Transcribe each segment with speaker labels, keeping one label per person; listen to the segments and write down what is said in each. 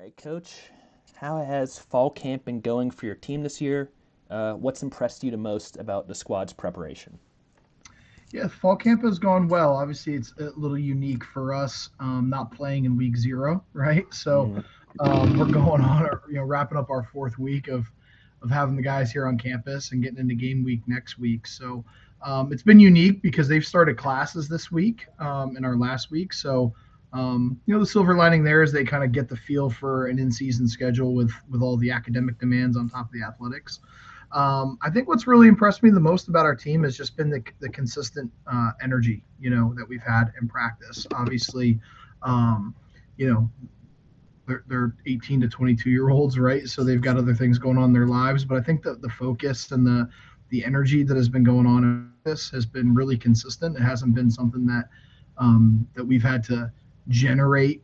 Speaker 1: right, Coach. How has fall camp been going for your team this year? What's impressed you the most about the squad's preparation?
Speaker 2: Yeah, fall camp has gone well. Obviously, it's a little unique for us, not playing in week zero, right? So
Speaker 1: Mm,
Speaker 2: we're going on, wrapping up our fourth week of having the guys here on campus and getting into game week next week. So it's been unique because they've started classes this week in our last week. So the silver lining there is they kind of get the feel for an in-season schedule with all the academic demands on top of the athletics. I think what's really impressed me the most about our team has just been the consistent energy, that we've had in practice. Obviously, um, you know, they're 18 to 22-year-olds, right? So they've got other things going on in their lives. But I think that the focus and the energy that has been going on in this has been really consistent. It hasn't been something that we've had to generate,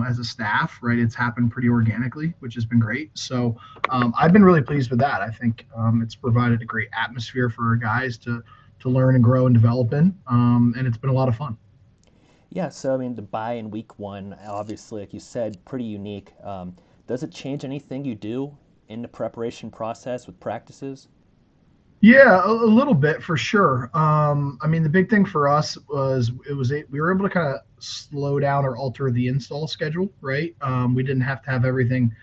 Speaker 2: as a staff, right? It's happened pretty organically, which has been great. So I've been really pleased with that. I think it's provided a great atmosphere for our guys to learn and grow and develop in, and it's been a lot of fun.
Speaker 1: yeah, so I mean, the bye in week one, obviously, like you said, pretty unique. Does it change anything you do in the preparation process with practices?
Speaker 2: Yeah, a little bit for sure. I mean, the big thing for us was we were able to kind of slow down or alter the install schedule, right? We didn't have to have everything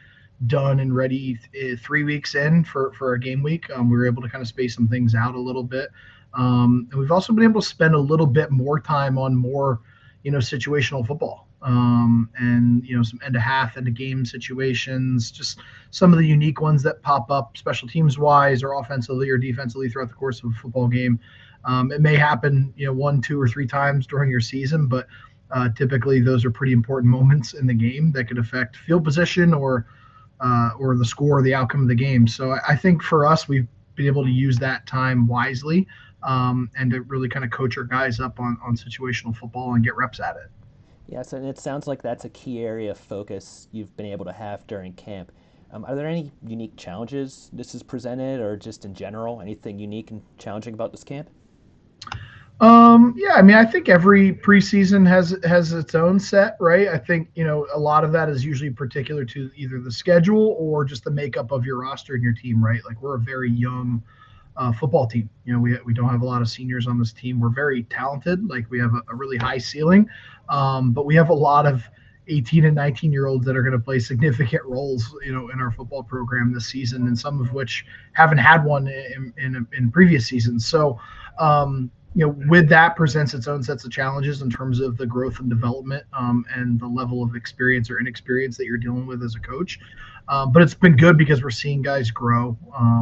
Speaker 2: done and ready 3 weeks in for a game week. We were able to kind of space some things out a little bit, and we've also been able to spend a little bit more time on more, situational football, and some end of half, end of game situations, just some of the unique ones that pop up, special teams wise or offensively or defensively throughout the course of a football game. It may happen, one, two, or three times during your season, but typically those are pretty important moments in the game that could affect field position or the score or the outcome of the game. So I think for us, we've been able to use that time wisely, and to really kind of coach our guys up on situational football and get reps at it.
Speaker 1: Yes, and it sounds like that's a key area of focus you've been able to have during camp. Are there any unique challenges this has presented, or just in general, anything unique and challenging about this camp?
Speaker 2: Yeah, I mean, I think every preseason has its own set, right? I think a lot of that is usually particular to either the schedule or just the makeup of your roster and your team, right? Like we're a very young football team. We don't have a lot of seniors on this team. We're very talented. Like we have a really high ceiling, but we have a lot of 18 and 19-year-olds that are going to play significant roles, in our football program this season, and some of which haven't had one in previous seasons. So, with that presents its own sets of challenges in terms of the growth and development, and the level of experience or inexperience that you're dealing with as a coach. But it's been good because we're seeing guys grow.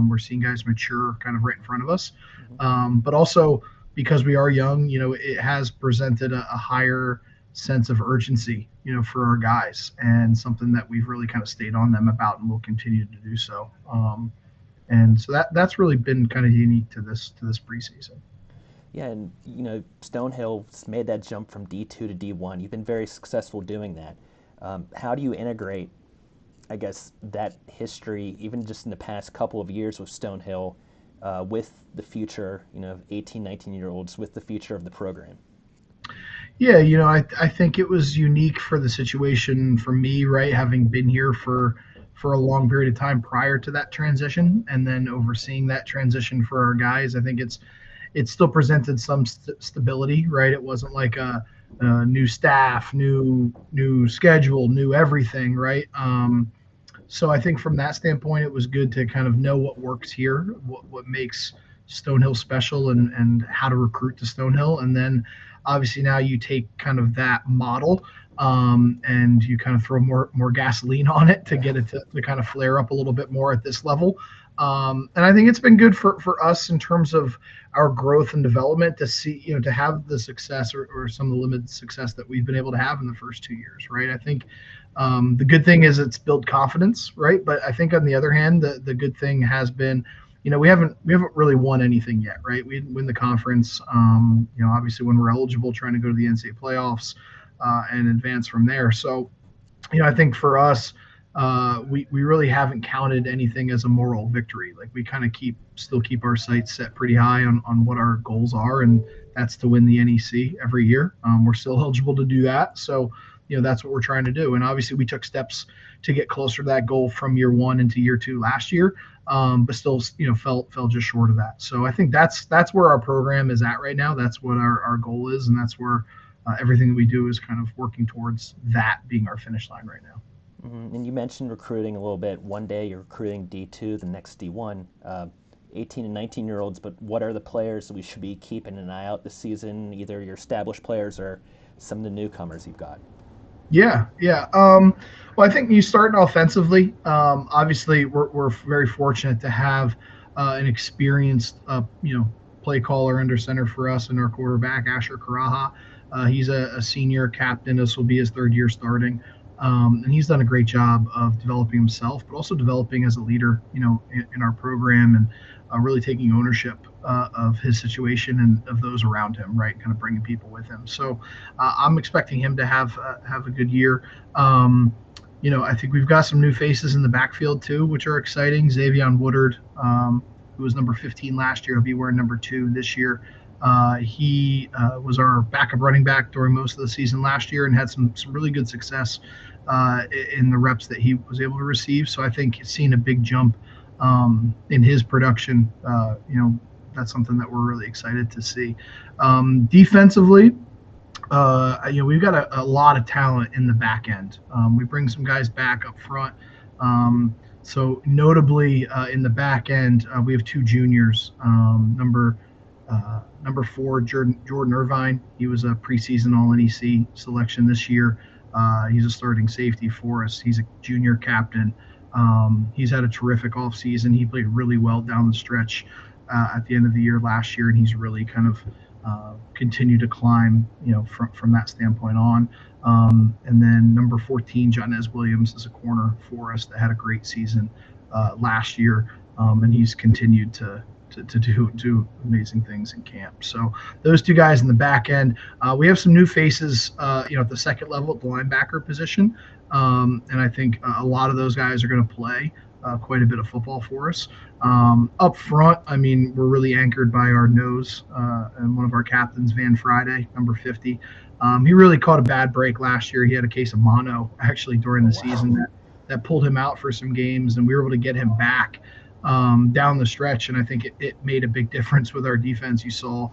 Speaker 2: We're seeing guys mature kind of right in front of us.
Speaker 1: Hmm.
Speaker 2: But also because we are young, it has presented a higher sense of urgency, for our guys, and something that we've really kind of stayed on them about and will continue to do so. And so that's really been kind of unique to this preseason.
Speaker 1: Yeah, and Stonehill's made that jump from D2 to D1. You've been very successful doing that. How do you integrate, I guess, that history, even just in the past couple of years with Stonehill, with the future, 18, 19-year-olds, with the future of the program?
Speaker 2: Yeah, I think it was unique for the situation for me, right? Having been here for a long period of time prior to that transition, and then overseeing that transition for our guys. I think it still presented some stability, right? It wasn't like a new staff, new schedule, new everything, right? So I think from that standpoint, it was good to kind of know what works here, what makes Stonehill special, and how to recruit to Stonehill. And then obviously now you take kind of that model, and you kind of throw more gasoline on it to
Speaker 1: Yeah.
Speaker 2: get it to kind of flare up a little bit more at this level. And I think it's been good for us in terms of our growth and development to see, to have the success, or some of the limited success that we've been able to have in the first 2 years, right? I think the good thing is it's built confidence, right? But I think on the other hand, the good thing has been, we haven't really won anything yet, right? We didn't win the conference. Obviously when we're eligible, trying to go to the NCAA playoffs, and advance from there. So, I think for us, we really haven't counted anything as a moral victory. Like we kind of still keep our sights set pretty high on what our goals are, and that's to win the NEC every year. We're still eligible to do that. So, that's what we're trying to do. And obviously, we took steps to get closer to that goal from year one into year two last year, but still, fell just short of that. So I think that's where our program is at right now. That's what our goal is, and that's where everything that we do is kind of working towards that being our finish line right now.
Speaker 1: And you mentioned recruiting a little bit. One day you're recruiting D2, the next D1. 18 and 19-year-olds, but what are the players that we should be keeping an eye out this season, either your established players or some of the newcomers you've got?
Speaker 2: Yeah, yeah. Well, I think you starting offensively. Obviously, we're very fortunate to have an experienced, play caller under center for us and our quarterback, Asher Karaha. He's a senior captain. This will be his third year starting. And he's done a great job of developing himself, but also developing as a leader, in our program and really taking ownership of his situation and of those around him, right? Kind of bringing people with him. So I'm expecting him to have a good year. I think we've got some new faces in the backfield too, which are exciting. Xavion Woodard, who was number 15 last year, will be wearing number 2 this year. He was our backup running back during most of the season last year and had some really good success in the reps that he was able to receive. So I think seeing a big jump in his production, that's something that we're really excited to see. Defensively, we've got a lot of talent in the back end. We bring some guys back up front. So notably in the back end, we have 2 juniors. Number 4, Jordan Irvine. He was a preseason All NEC selection this year. He's a starting safety for us. He's a junior captain. He's had a terrific offseason. He played really well down the stretch at the end of the year last year, and he's really kind of continued to climb, from that standpoint on. And then number 14, Johnez Williams, is a corner for us that had a great season last year, and he's continued to do amazing things in camp. So those 2 guys in the back end. We have some new faces, at the second level at the linebacker position, and I think a lot of those guys are going to play quite a bit of football for us. Up front, we're really anchored by our nose and one of our captains, Van Friday, number 50. He really caught a bad break last year. He had a case of mono actually during the season that pulled him out for some games, and we were able to get him back down the stretch, and I think it made a big difference with our defense. You saw,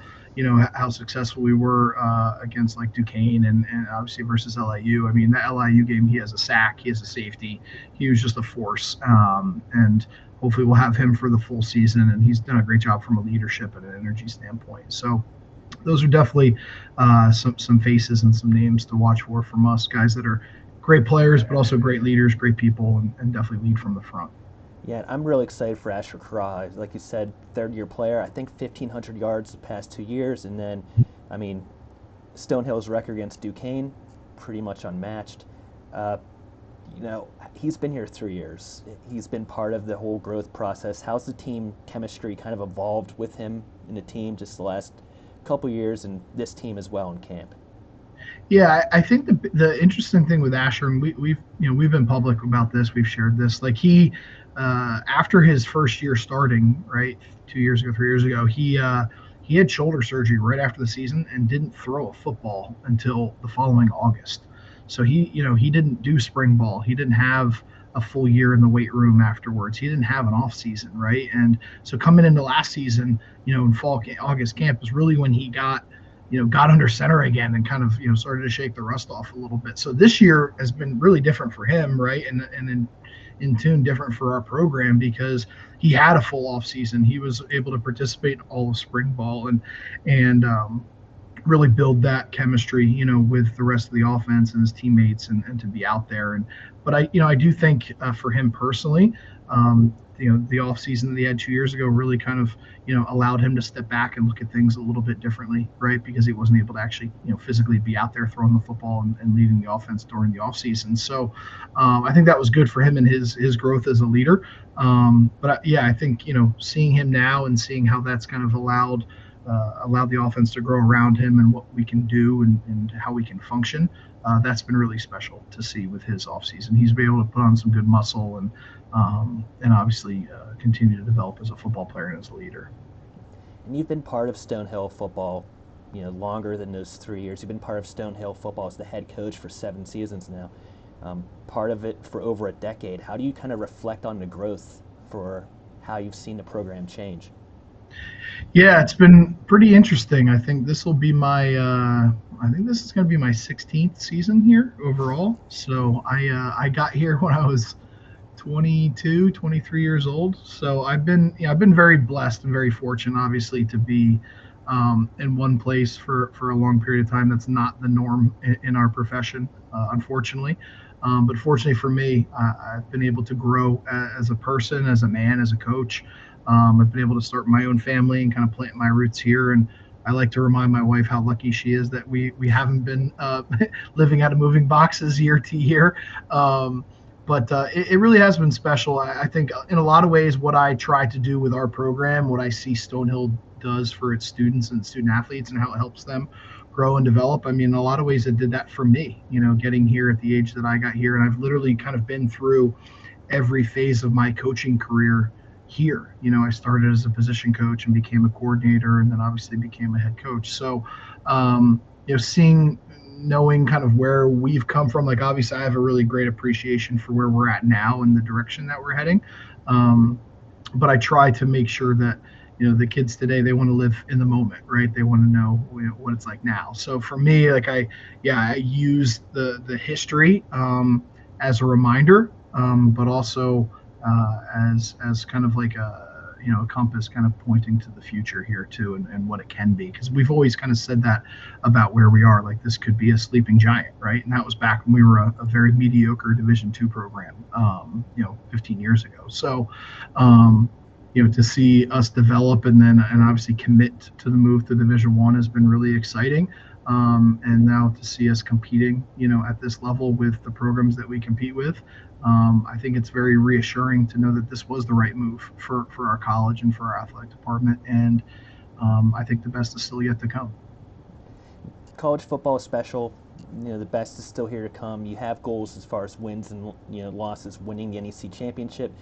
Speaker 2: how successful we were against like Duquesne and obviously versus LIU. That LIU game, he has a sack, he has a safety, he was just a force, and hopefully we'll have him for the full season, and he's done a great job from a leadership and an energy standpoint. So those are definitely some faces and some names to watch for from us, guys that are great players, but also great leaders, great people, and definitely lead from the front.
Speaker 1: Yeah, I'm really excited for Asher Karaha. Like you said, third-year player. I think 1,500 yards the past 2 years, and then, Stonehill's record against Duquesne, pretty much unmatched. He's been here 3 years. He's been part of the whole growth process. How's the team chemistry kind of evolved with him in the team just the last couple years, and this team as well in camp?
Speaker 2: Yeah, I think the interesting thing with Asher, and we've been public about this. We've shared this. Like he, after his first year starting, right, 2 years ago, 3 years ago, he had shoulder surgery right after the season and didn't throw a football until the following August. So he didn't do spring ball. He didn't have a full year in the weight room afterwards. He didn't have an off season, right? And so coming into last season, in fall August camp was really when he got under center again and kind of, started to shake the rust off a little bit. So this year has been really different for him, right? And in tune different for our program because he had a full off season. He was able to participate in all of spring ball and really build that chemistry, with the rest of the offense and his teammates and to be out there. But I do think for him personally, the off season that he had 2 years ago really kind of, allowed him to step back and look at things a little bit differently, right? Because he wasn't able to actually, physically be out there throwing the football and leading the offense during the off season. So I think that was good for him and his growth as a leader. But I think, seeing him now and seeing how that's kind of allowed the offense to grow around him and what we can do and how we can function. That's been really special to see with his offseason. He's been able to put on some good muscle and obviously continue to develop as a football player and as a leader.
Speaker 1: And you've been part of Stonehill football longer than those 3 years. You've been part of Stonehill football as the head coach for 7 seasons now. Part of it for over a decade. How do you kind of reflect on the growth for how you've seen the program change?
Speaker 2: Yeah, it's been pretty interesting. I think this will be my I think this is going to be my 16th season here overall. So I got here when I was 22, 23 years old. So I've been very blessed and very fortunate, obviously, to be in one place for a long period of time. That's not the norm in our profession, unfortunately. But fortunately for me, I've been able to grow as a person, as a man, as a coach. I've been able to start my own family and kind of plant my roots here. And I like to remind my wife how lucky she is that we haven't been living out of moving boxes year to year. Um, but it really has been special. I think in a lot of ways, what I try to do with our program, what I see Stonehill does for its students and student athletes, and how it helps them grow and develop. I mean, in a lot of ways, it did that for me. Getting here at the age that I got here, and I've literally kind of been through every phase of my coaching career here. I started as a position coach and became a coordinator, and then obviously became a head coach. So, seeing, knowing kind of where we've come from, like obviously I have a really great appreciation for where we're at now and the direction that we're heading. Um, but I try to make sure that the kids today, they want to live in the moment, right? They want to know, what it's like now. So for me, like I use the history as a reminder, but also as kind of like a compass, kind of pointing to the future here too, and what it can be, because we've always kind of said that about where we are. Like, this could be a sleeping giant, right? And that was back when we were a very mediocre Division II program, 15 years ago. So to see us develop and obviously commit to the move to Division I has been really exciting. And now to see us competing, at this level with the programs that we compete with, I think it's very reassuring to know that this was the right move for our college and for our athletic department. And I think the best is still yet to come.
Speaker 1: College football is special. The best is still here to come. You have goals as far as wins and losses, winning the NEC championship,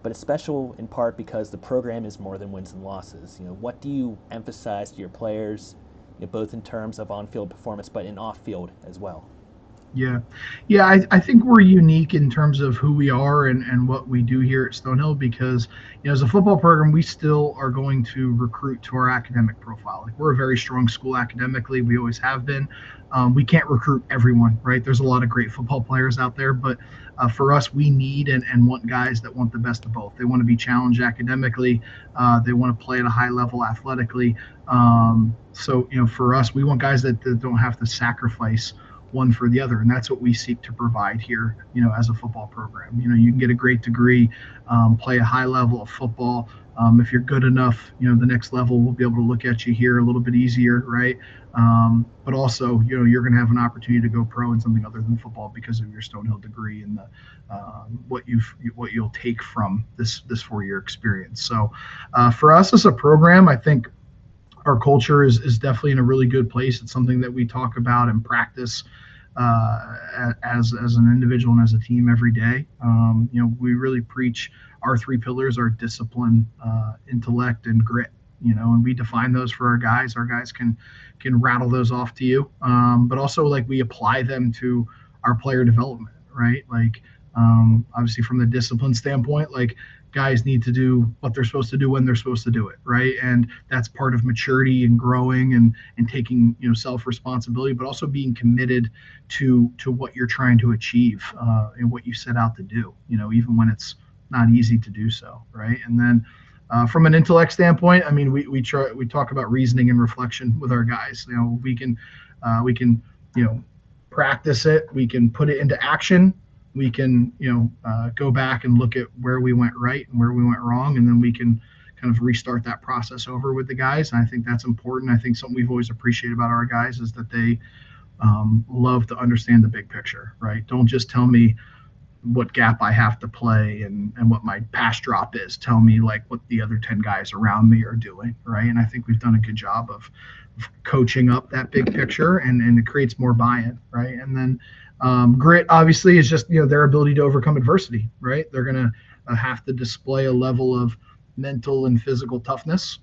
Speaker 1: but it's special in part because the program is more than wins and losses. What do you emphasize to your players, both in terms of on-field performance, but in off-field as well?
Speaker 2: Yeah. Yeah, I think we're unique in terms of who we are and what we do here at Stonehill, because, as a football program, we still are going to recruit to our academic profile. Like, we're a very strong school academically. We always have been. We can't recruit everyone, right? There's a lot of great football players out there, but for us, we need and want guys that want the best of both. They want to be challenged academically. They want to play at a high level athletically. So, for us, we want guys that don't have to sacrifice one for the other, and that's what we seek to provide here, as a football program. You can get a great degree, play a high level of football. If you're good enough, the next level, we'll be able to look at you here a little bit easier, right? But also, you're going to have an opportunity to go pro in something other than football because of your Stonehill degree and what you'll take from this 4-year experience. So, for us as a program, I think our culture is definitely in a really good place. It's something that we talk about and practice as an individual and as a team every day. We really preach our 3 pillars: are discipline, intellect, and grit. And we define those for our guys. Our guys can rattle those off to you, but also, like, we apply them to our player development, right? Like, obviously from the discipline standpoint, like, guys need to do what they're supposed to do when they're supposed to do it, right? And that's part of maturity and growing and taking self responsibility, but also being committed to what you're trying to achieve, and what you set out to do, even when it's not easy to do so, right? And then from an intellect standpoint, I mean, we talk about reasoning and reflection with our guys. We can practice it, we can put it into action, we can go back and look at where we went right and where we went wrong, and then we can kind of restart that process over with the guys. And I think that's important. I think something we've always appreciated about our guys is that they love to understand the big picture, right? Don't just tell me what gap I have to play and what my pass drop is. Tell me, like, what the other 10 guys around me are doing, right? And I think we've done a good job of coaching up that big picture, and it creates more buy-in, right? And then grit, obviously, is just their ability to overcome adversity, right? They're going to have to display a level of mental and physical toughness,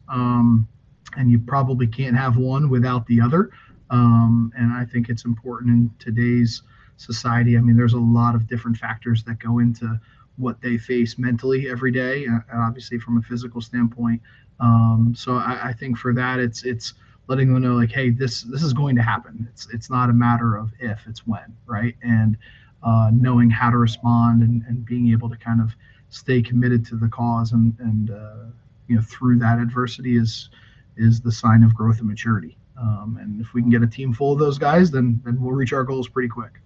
Speaker 2: and you probably can't have one without the other. And I think it's important in today's society. I mean, there's a lot of different factors that go into what they face mentally every day, and obviously from a physical standpoint. So I think for that, it's letting them know like, hey, this is going to happen. It's not a matter of if, it's when, right? And knowing how to respond and being able to kind of stay committed to the cause and through that adversity is the sign of growth and maturity. And if we can get a team full of those guys, then we'll reach our goals pretty quick.